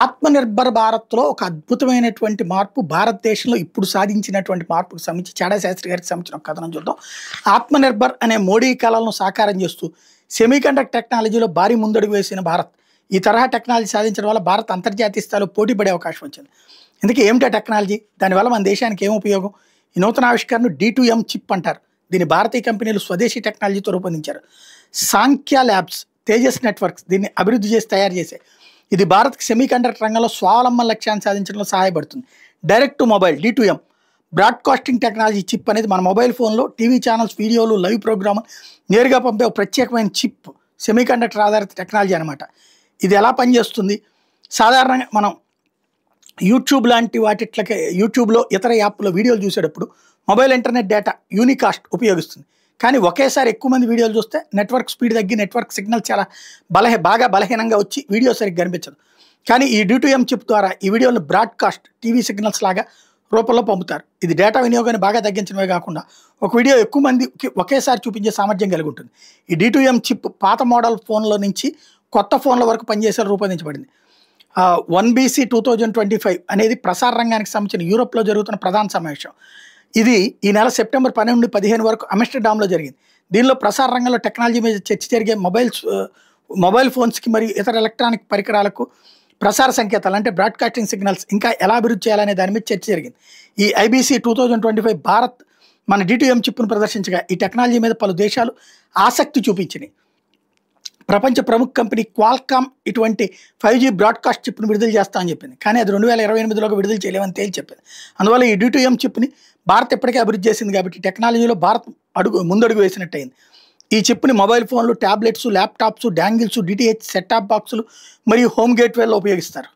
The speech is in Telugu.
ఆత్మనిర్భర్ భారత్‌లో ఒక అద్భుతమైనటువంటి మార్పు భారతదేశంలో ఇప్పుడు సాధించినటువంటి మార్పుకు సంబంధించి చాడా శాస్త్రి గారికి సంబంధించిన ఒక కథనం చూద్దాం. ఆత్మనిర్భర్ అనే మోడీ కలలను సాకారం చేస్తూ సెమీకండక్టర్ టెక్నాలజీలో భారీ ముందడుగు వేసిన భారత్. ఈ తరహా టెక్నాలజీ సాధించడం వల్ల భారత్ అంతర్జాతీయ స్థాయిలో పోటీ పడే అవకాశం వచ్చింది. ఇందుకే ఏమిటా టెక్నాలజీ? దానివల్ల మన దేశానికి ఏం ఉపయోగం? ఈ నూతన ఆవిష్కరణను D2M చిప్ అంటారు. దీన్ని భారతీయ కంపెనీలు స్వదేశీ టెక్నాలజీతో రూపొందించారు. సాంఖ్య ల్యాబ్స్, తేజస్ నెట్వర్క్స్ దీన్ని అభివృద్ధి చేసి తయారు చేశాయి. ఇది భారత్కి సెమీకండక్టర్ రంగంలో స్వావలంబన లక్ష్యాన్ని సాధించడంలో సహాయపడుతుంది. Direct to mobile D2M broadcasting technology chip అనేది మన మొబైల్ ఫోన్లో టీవీ ఛానల్స్, వీడియోలు, లైవ్ ప్రోగ్రామ్ నేరుగా పంపే ఒక ప్రత్యేకమైన చిప్, సెమీకండక్టర్ ఆధారిత టెక్నాలజీ అనమాట. ఇది ఎలా పనిచేస్తుంది? సాధారణంగా మనం యూట్యూబ్ లాంటి వాటిట్లకే యూట్యూబ్లో ఇతర యాప్లో వీడియోలు చూసేటప్పుడు మొబైల్ ఇంటర్నెట్ డేటా యూనికాస్ట్ ఉపయోగిస్తుంది. కానీ ఒకేసారి ఎక్కువ మంది వీడియోలు చూస్తే నెట్వర్క్ స్పీడ్ తగ్గి నెట్వర్క్ సిగ్నల్ చాలా బాగా బలహీనంగా వచ్చి వీడియో సరిగ్గా కనిపించదు. కానీ ఈ D2M చిప్ ద్వారా ఈ వీడియోలను బ్రాడ్కాస్ట్ టీవీ సిగ్నల్స్ లాగా రూపంలో పంపుతారు. ఇది డేటా వినియోగాన్ని బాగా తగ్గించడమే కాకుండా ఒక వీడియో ఎక్కువ మందికి ఒకేసారి చూపించే సామర్థ్యం కలిగి ఉంటుంది. ఈ D2M చిప్ పాత మోడల్ ఫోన్ల నుంచి కొత్త ఫోన్ల వరకు పనిచేసేలా రూపొందించబడింది. 1BC 2025 అనేది ప్రసార రంగానికి సంబంధించిన యూరోప్లో జరుగుతున్న ప్రధాన సమావేశం. ఇది ఈ నెల సెప్టెంబర్ 12-15 వరకు ఆమ్స్టర్డామ్లో జరిగింది. దీనిలో ప్రసార రంగంలో టెక్నాలజీ మీద చర్చ జరిగే మొబైల్ ఫోన్స్కి మరియు ఇతర ఎలక్ట్రానిక్ పరికరాలకు ప్రసార సంకేతాలు అంటే బ్రాడ్కాస్టింగ్ సిగ్నల్స్ ఇంకా ఎలా అభివృద్ధి చేయాలనే దాని మీద చర్చ జరిగింది. ఈ IBC 2025 భారత్ మన D2M చిప్ను ప్రదర్శించగా ఈ టెక్నాలజీ మీద పలు దేశాలు ఆసక్తి చూపించినాయి. ప్రపంచ ప్రముఖ కంపెనీ క్వాల్కామ్ ఇటువంటి 5G బ్రాడ్కాస్ట్ చిప్ను విడుదల చేస్తామని చెప్పింది. కానీ అది 2028లోకి విడుదల చేయలేమని తేల్చి చెప్పింది. అందువల్ల ఈ D2M చిప్ని భారత్ ఇప్పటికే అభివృద్ధి చేసింది కాబట్టి టెక్నాలజీలో భారత్ ముందడుగు వేసినట్టయింది. ఈ చిప్ని మొబైల్ ఫోన్లు, tablets, laptops, dongles, DTH set top బాక్సులు మరియు హోమ్ గేట్వేల్లో ఉపయోగిస్తారు.